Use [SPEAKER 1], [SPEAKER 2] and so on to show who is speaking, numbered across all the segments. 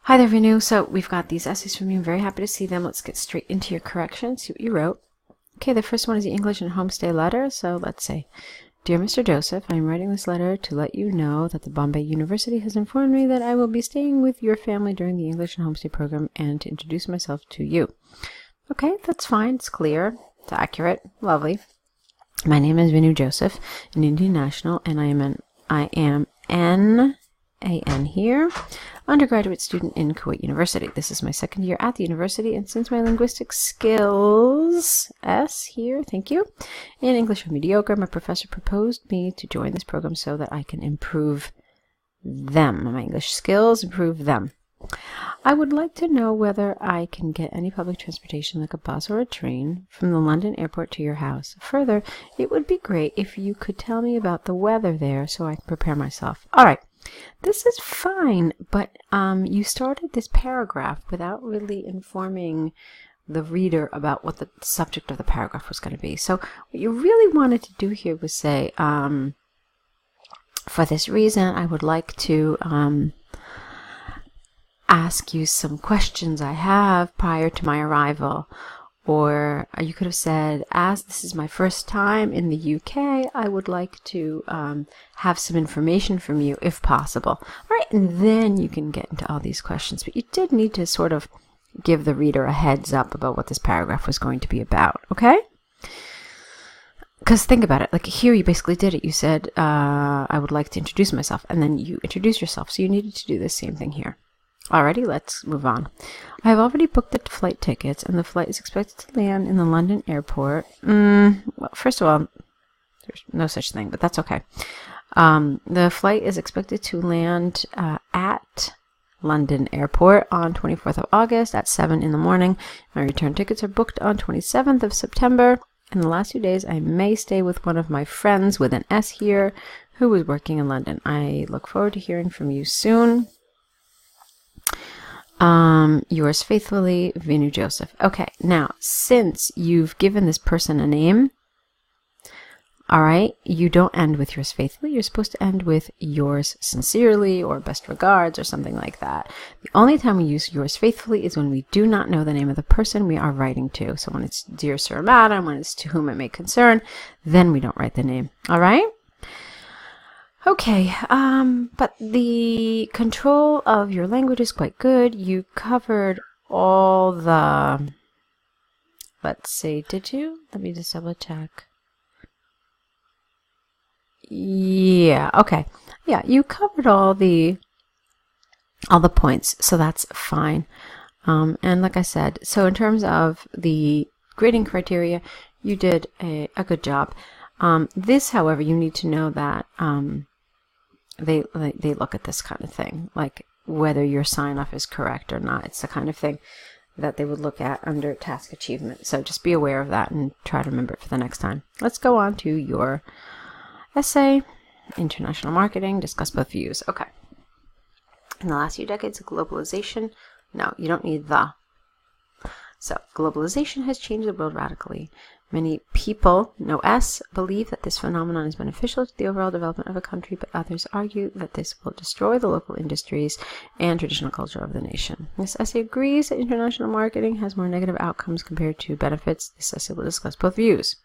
[SPEAKER 1] Hi there, VInu. So we've got these essays from you. I'm very happy to see them. Let's get straight into your corrections. See what you wrote. Okay, the first one is the English and homestay letter. So let's say, Dear Mr. Joseph, I am writing this letter to let you know that the Bombay University has informed me that I will be staying with your family during the English and homestay program and to introduce myself to you. Okay, that's fine. It's clear. It's accurate. Lovely. My name is VInu Joseph, an Indian national, and I am an here, undergraduate student in Kuwait University. This is my second year at the university, and since my linguistic skills, thank you, in English are mediocre, my professor proposed me to join this program so that I can improve them. My English skills, improve them. I would like to know whether I can get any public transportation like a bus or a train from the London airport to your house. Further, it would be great if you could tell me about the weather there so I can prepare myself. All right. This is fine, but you started this paragraph without really informing the reader about what the subject of the paragraph was going to be. So what you really wanted to do here was say, for this reason, I would like to ask you some questions I have prior to my arrival. Or you could have said, as this is my first time in the UK, I would like to have some information from you, if possible. All right, and then you can get into all these questions. But you did need to sort of give the reader a heads up about what this paragraph was going to be about, okay? Because think about it. Like here, you basically did it. You said, I would like to introduce myself. And then you introduced yourself. So you needed to do the same thing here. Alrighty, let's move on. I have already booked the flight tickets, and the flight is expected to land in the London airport. Well, first of all, there's no such thing, but that's okay. The flight is expected to land at London airport on 24th of August at 7 in the morning. My return tickets are booked on 27th of September. In the last few days, I may stay with one of my friends with an S here who is working in London. I look forward to hearing from you soon. Yours faithfully, VInu Joseph. Okay, now, since you've given this person a name, all right, you don't end with yours faithfully. You're supposed to end with yours sincerely or best regards or something like that. The only time we use yours faithfully is when we do not know the name of the person we are writing to. So when it's dear sir or madam, when it's to whom it may concern, then we don't write the name. All right? Okay, but the control of your language is quite good. You covered all the, let's see, did you? Let me just double check. Yeah, okay. Yeah, you covered all the points, so that's fine. And like I said, so in terms of the grading criteria, you did a good job. This, however, you need to know that they look at this kind of thing, like whether your sign-off is correct or not. It's the kind of thing that they would look at under task achievement. So just be aware of that and try to remember it for the next time. Let's go on to your essay, International Marketing, discuss both views. Okay. In the last few decades of globalization, no, you don't need the. So, globalization has changed the world radically. Many people, no S, believe that this phenomenon is beneficial to the overall development of a country, but others argue that this will destroy the local industries and traditional culture of the nation. This essay agrees that international marketing has more negative outcomes compared to benefits. This essay will discuss both views.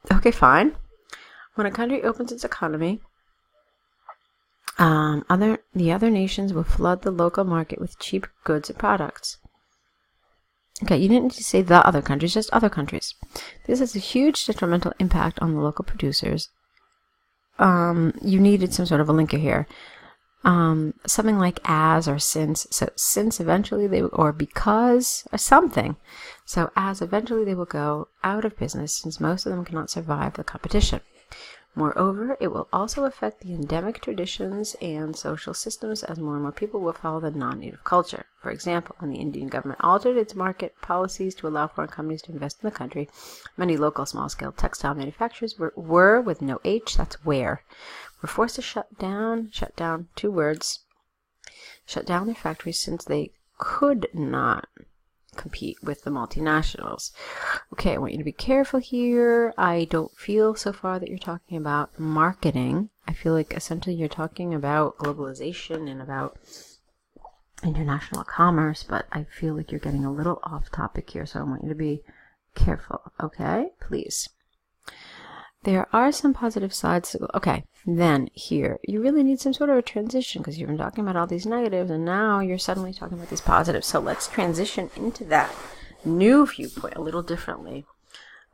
[SPEAKER 1] Okay, fine. When a country opens its economy, the other nations will flood the local market with cheap goods and products. Okay, you didn't need to say the other countries, just other countries. This has a huge detrimental impact on the local producers. You needed some sort of a linker here. Something like as or since. So since eventually they will, or because or something. So as eventually they will go out of business since most of them cannot survive the competition. Moreover, it will also affect the endemic traditions and social systems as more and more people will follow the non-native culture. For example, when the Indian government altered its market policies to allow foreign companies to invest in the country, many local small-scale textile manufacturers were with no H, that's were forced to shut down, 2 words, shut down their factories since they could not compete with the multinationals. Okay, I want you to be careful here. I don't feel so far that you're talking about marketing. I feel like essentially you're talking about globalization and about international commerce, but I feel like you're getting a little off topic here, so I want you to be careful, okay? Please. There are some positive sides. Okay, then here, you really need some sort of a transition because you've been talking about all these negatives and now you're suddenly talking about these positives. So let's transition into that new viewpoint a little differently.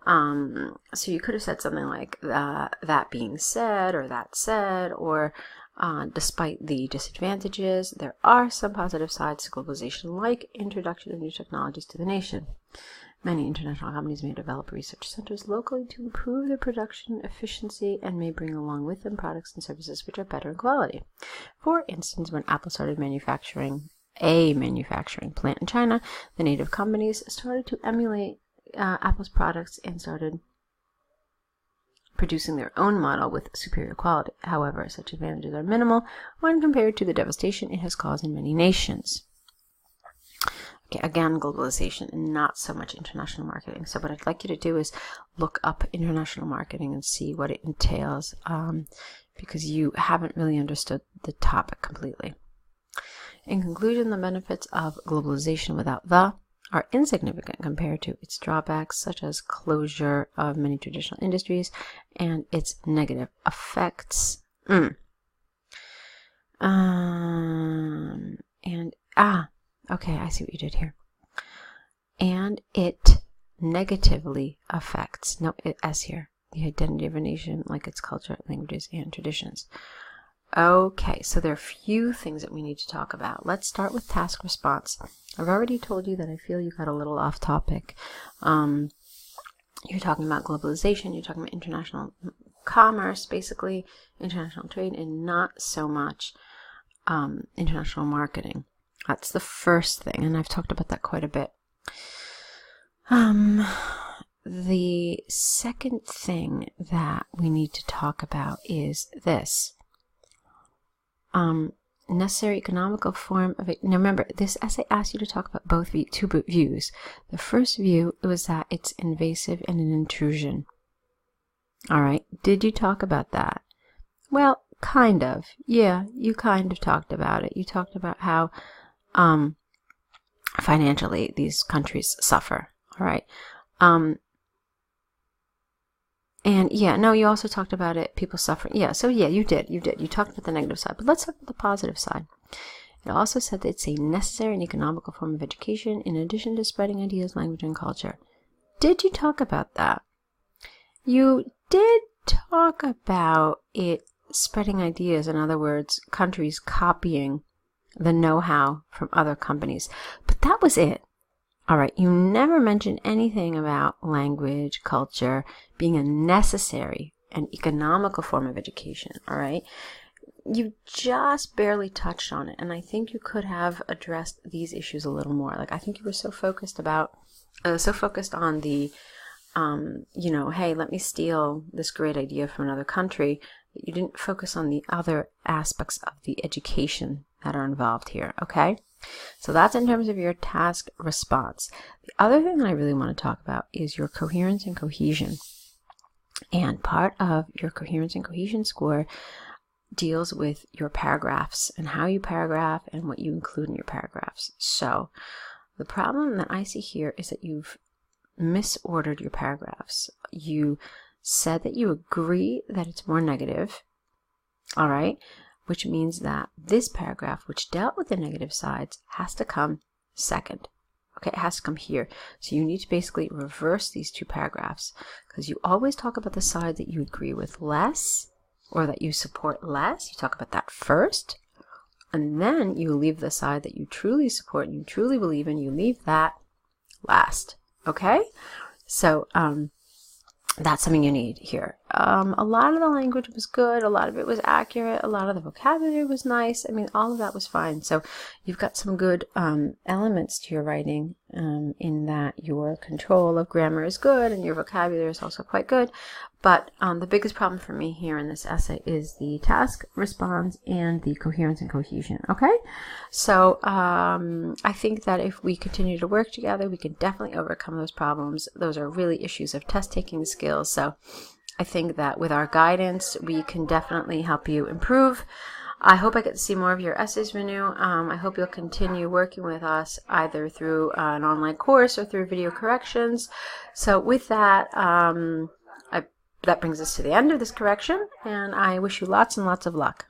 [SPEAKER 1] So you could have said something like that being said, or that said, or despite the disadvantages, there are some positive sides to globalization, like introduction of new technologies to the nation. Many international companies may develop research centers locally to improve their production efficiency and may bring along with them products and services which are better in quality. For instance, when Apple started manufacturing a manufacturing plant in China, the native companies started to emulate Apple's products and started producing their own model with superior quality. However, such advantages are minimal when compared to the devastation it has caused in many nations. Okay, again, globalization and not so much international marketing. So what I'd like you to do is look up international marketing and see what it entails, because you haven't really understood the topic completely. In conclusion, the benefits of globalization without the are insignificant compared to its drawbacks, such as closure of many traditional industries and its negative effects. Okay, I see what you did here. And it negatively affects, no, it as here, the identity of a nation, like its culture, languages, and traditions. Okay, so there are a few things that we need to talk about. Let's start with task response. I've already told you that I feel you got a little off topic. You're talking about globalization, you're talking about international commerce, basically international trade, and not so much international marketing. That's the first thing, and I've talked about that quite a bit. The second thing that we need to talk about is this. Necessary economical form of it. Now remember, this essay asked you to talk about both two views. The first view was that it's invasive and an intrusion. All right, did you talk about that? Well, kind of. Yeah, you kind of talked about it. You talked about how financially these countries suffer. All right. And yeah, no, you also talked about it, people suffering. Yeah, so yeah, you did. You talked about the negative side, but let's talk about the positive side. It also said that it's a necessary and economical form of education in addition to spreading ideas, language, and culture. Did you talk about that? You did talk about it spreading ideas, in other words, countries copying the know-how from other companies. But that was it. All right, you never mentioned anything about language, culture, being a necessary and economical form of education, all right? You just barely touched on it, and I think you could have addressed these issues a little more. Like, I think you were so focused on the, hey, let me steal this great idea from another country, that you didn't focus on the other aspects of the education that are involved here, okay? So that's in terms of your task response. The other thing that I really want to talk about is your coherence and cohesion. And part of your coherence and cohesion score deals with your paragraphs and how you paragraph and what you include in your paragraphs. So the problem that I see here is that you've misordered your paragraphs. You said that you agree that it's more negative, all right? Which means that this paragraph, which dealt with the negative sides, has to come second. Okay, it has to come here. So you need to basically reverse these two paragraphs, because you always talk about the side that you agree with less or that you support less. You talk about that first, and then you leave the side that you truly support and you truly believe in, you leave that last. Okay? So, that's something you need here. A lot of the language was good. A lot of it was accurate. A lot of the vocabulary was nice. I mean, all of that was fine. So you've got some good elements to your writing in that your control of grammar is good and your vocabulary is also quite good. But the biggest problem for me here in this essay is the task response and the coherence and cohesion. Okay? So I think that if we continue to work together, we can definitely overcome those problems. Those are really issues of test-taking skills. So I think that with our guidance, we can definitely help you improve I hope I get to see more of your essays, VInu. I hope you'll continue working with us either through an online course or through video corrections. So with that, that brings us to the end of this correction, and I wish you lots and lots of luck.